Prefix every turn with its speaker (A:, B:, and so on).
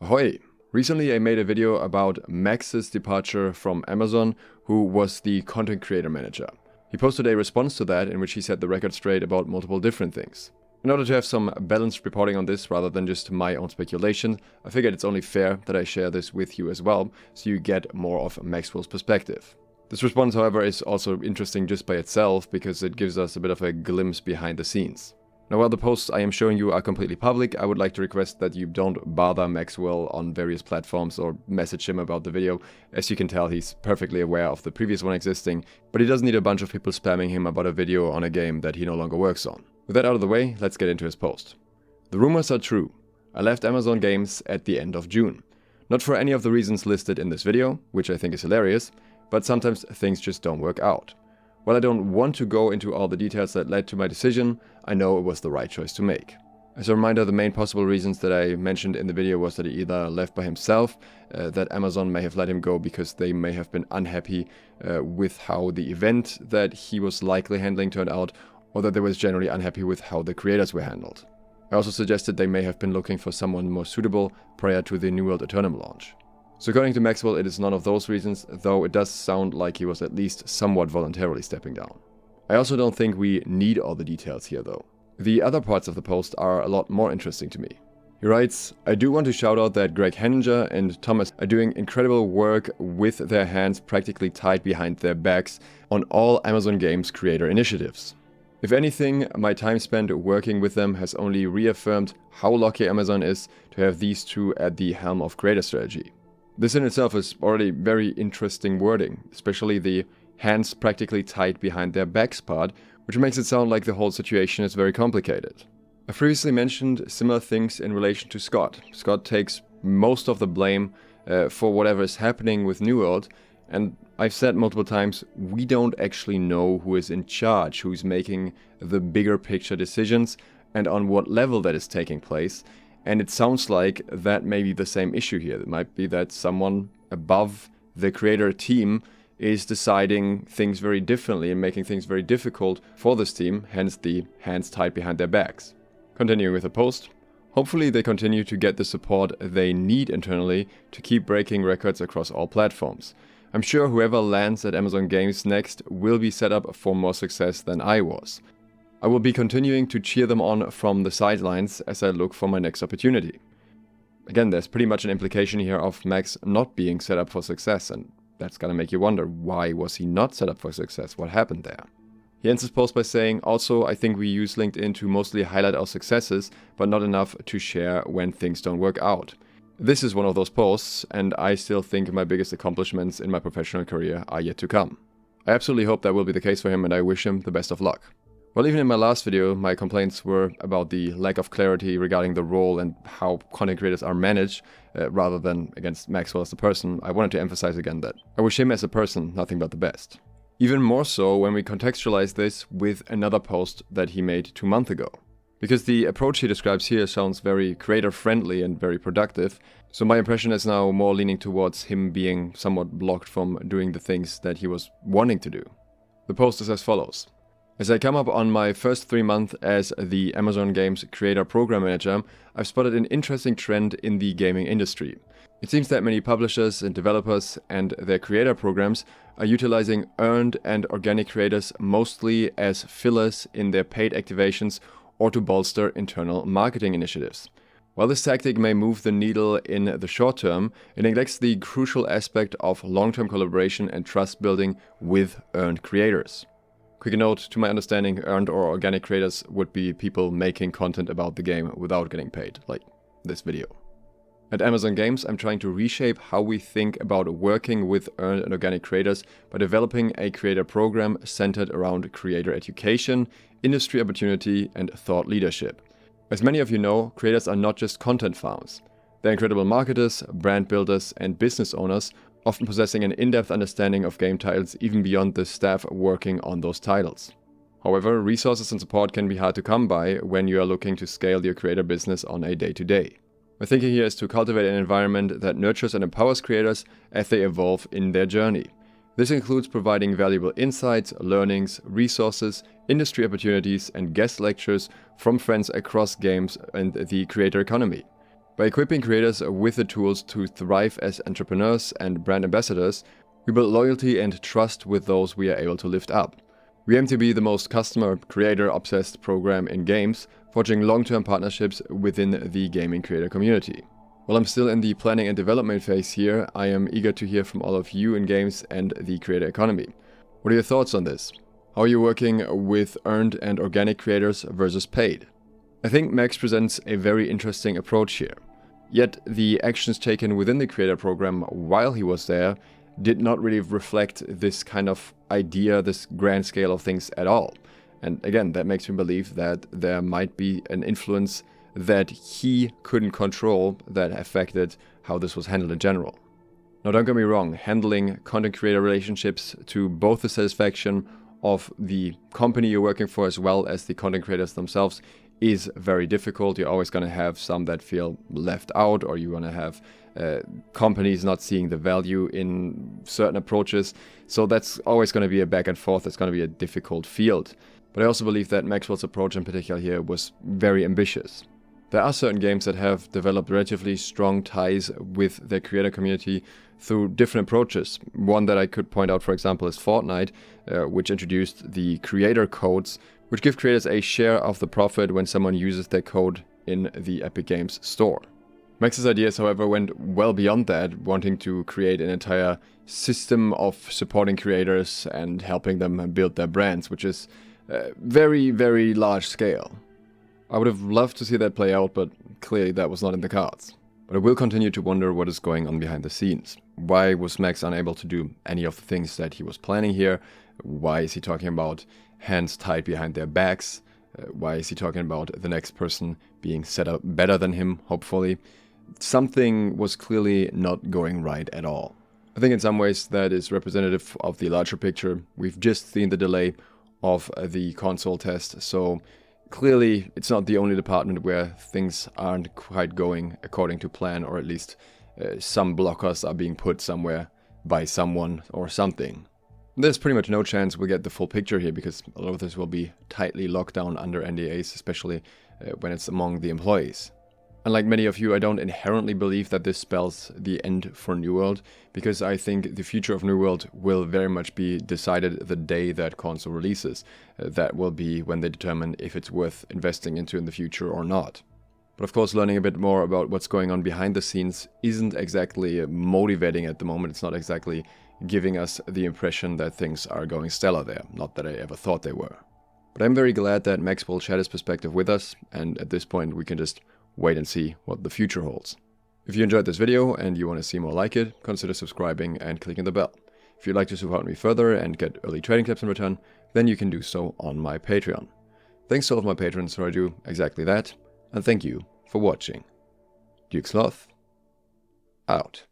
A: Ahoy! Recently I made a video about Max's departure from Amazon, who was the content creator manager. He posted a response to that in which he set the record straight about multiple different things. In order to have some balanced reporting on this rather than just my own speculation, I figured it's only fair that I share this with you as well, so you get more of Maxwell's perspective. This response, however, is also interesting just by itself because it gives us a bit of a glimpse behind the scenes. Now, while the posts I am showing you are completely public, I would like to request that you don't bother Maxwell on various platforms or message him about the video. As you can tell, he's perfectly aware of the previous one existing, but he doesn't need a bunch of people spamming him about a video on a game that he no longer works on. With that out of the way, let's get into his post. The rumors are true. I left Amazon Games at the end of June. Not for any of the reasons listed in this video, which I think is hilarious, but sometimes things just don't work out. While I don't want to go into all the details that led to my decision, I know it was the right choice to make. As a reminder, the main possible reasons that I mentioned in the video was that he either left by himself, that Amazon may have let him go because they may have been unhappy with how the event that he was likely handling turned out, or that they was generally unhappy with how the creators were handled. I also suggested they may have been looking for someone more suitable prior to the New World Aeternum launch. So according to Maxwell, it is none of those reasons, though it does sound like he was at least somewhat voluntarily stepping down. I also don't think we need all the details here though. The other parts of the post are a lot more interesting to me. He writes, I do want to shout out that Greg Henninger and Thomas are doing incredible work with their hands practically tied behind their backs on all Amazon Games creator initiatives. If anything, my time spent working with them has only reaffirmed how lucky Amazon is to have these two at the helm of creator strategy. This in itself is already very interesting wording, especially the hands practically tied behind their backs part, which makes it sound like the whole situation is very complicated. I previously mentioned similar things in relation to Scott. Scott takes most of the blame for whatever is happening with New World, and I've said multiple times, we don't actually know who is in charge, who's making the bigger picture decisions, and on what level that is taking place. And it sounds like that may be the same issue here. It might be that someone above the creator team is deciding things very differently and making things very difficult for this team, hence the hands tied behind their backs. Continuing with the post. Hopefully they continue to get the support they need internally to keep breaking records across all platforms. I'm sure whoever lands at Amazon Games next will be set up for more success than I was. I will be continuing to cheer them on from the sidelines as I look for my next opportunity. Again, there's pretty much an implication here of Max not being set up for success, and that's gonna make you wonder, why was he not set up for success? What happened there? He ends his post by saying, also, I think we use LinkedIn to mostly highlight our successes, but not enough to share when things don't work out. This is one of those posts, and I still think my biggest accomplishments in my professional career are yet to come. I absolutely hope that will be the case for him, and I wish him the best of luck. Well, even in my last video, my complaints were about the lack of clarity regarding the role and how content creators are managed, rather than against Maxwell as a person. I wanted to emphasize again that I wish him as a person nothing but the best. Even more so when we contextualize this with another post that he made 2 months ago. Because the approach he describes here sounds very creator-friendly and very productive, so my impression is now more leaning towards him being somewhat blocked from doing the things that he was wanting to do. The post is as follows. As I come up on my first 3 months as the Amazon Games Creator Program Manager, I've spotted an interesting trend in the gaming industry. It seems that many publishers and developers and their creator programs are utilizing earned and organic creators mostly as fillers in their paid activations or to bolster internal marketing initiatives. While this tactic may move the needle in the short term, it neglects the crucial aspect of long-term collaboration and trust building with earned creators. Quick note, to my understanding, earned or organic creators would be people making content about the game without getting paid, like this video. At Amazon Games, I'm trying to reshape how we think about working with earned and organic creators by developing a creator program centered around creator education, industry opportunity, and thought leadership. As many of you know, creators are not just content farms. They're incredible marketers, brand builders, and business owners, often possessing an in-depth understanding of game titles even beyond the staff working on those titles. However, resources and support can be hard to come by when you are looking to scale your creator business on a day-to-day. My thinking here is to cultivate an environment that nurtures and empowers creators as they evolve in their journey. This includes providing valuable insights, learnings, resources, industry opportunities, and guest lectures from friends across games and the creator economy. By equipping creators with the tools to thrive as entrepreneurs and brand ambassadors, we build loyalty and trust with those we are able to lift up. We aim to be the most customer, creator-obsessed program in games, forging long-term partnerships within the gaming creator community. While I'm still in the planning and development phase here, I am eager to hear from all of you in games and the creator economy. What are your thoughts on this? How are you working with earned and organic creators versus paid? I think Max presents a very interesting approach here. Yet the actions taken within the creator program while he was there did not really reflect this kind of idea, this grand scale of things at all. And again, that makes me believe that there might be an influence that he couldn't control that affected how this was handled in general. Now, don't get me wrong, handling content creator relationships to both the satisfaction of the company you're working for as well as the content creators themselves is very difficult. You're always going to have some that feel left out, or you're going to have companies not seeing the value in certain approaches. So that's always going to be a back and forth. It's going to be a difficult field. But I also believe that Maxwell's approach in particular here was very ambitious. There are certain games that have developed relatively strong ties with their creator community through different approaches. One that I could point out, for example, is Fortnite, which introduced the creator codes, which give creators a share of the profit when someone uses their code in the Epic Games store. Max's ideas, however, went well beyond that, wanting to create an entire system of supporting creators and helping them build their brands, which is very, very large scale. I would have loved to see that play out, but clearly that was not in the cards. But I will continue to wonder what is going on behind the scenes. Why was Max unable to do any of the things that he was planning here? Why is he talking about hands tied behind their backs? Why is he talking about the next person being set up better than him, hopefully? Something was clearly not going right at all. I think in some ways that is representative of the larger picture. We've just seen the delay of the console test, so clearly it's not the only department where things aren't quite going according to plan, or at least some blockers are being put somewhere by someone or something. There's pretty much no chance we'll get the full picture here, because a lot of this will be tightly locked down under NDAs, especially when it's among the employees. Unlike many of you, I don't inherently believe that this spells the end for New World, because I think the future of New World will very much be decided the day that console releases. That will be when they determine if it's worth investing into in the future or not. But of course, learning a bit more about what's going on behind the scenes isn't exactly motivating at the moment. It's not exactly giving us the impression that things are going stellar there. Not that I ever thought they were. But I'm very glad that Max will share his perspective with us, and at this point we can just wait and see what the future holds. If you enjoyed this video and you want to see more like it, consider subscribing and clicking the bell. If you'd like to support me further and get early trading tips in return, then you can do so on my Patreon. Thanks to all of my patrons who do exactly that, and thank you for watching. Duke Sloth, out.